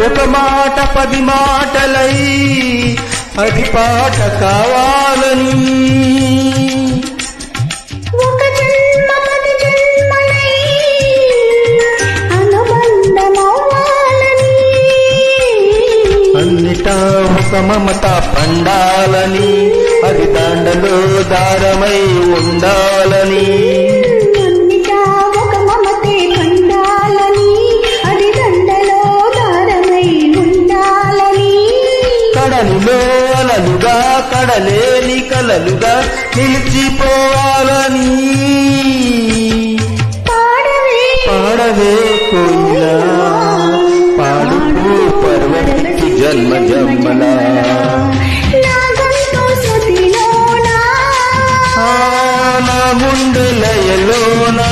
ఒక మాట 10 మాటలై అది పాట కావాలని ఒక జన్మ 10 జన్మలై అనుబంధమవ్వాలని అన్నిటా ఒక మమత పండాలని అది దండలో దారమై ఉండాలని అన్నిటా ఒక మమతే పండాలని అది దండలో దారమై ఉండాలని కడలిలో అలలుగా కడలేని కలలుగా నిలిచిపోవాలని పాడవే కోయిలా పాడుతూ పర్వతికి జన్మ జన్మలా నా గుండె లయలోనా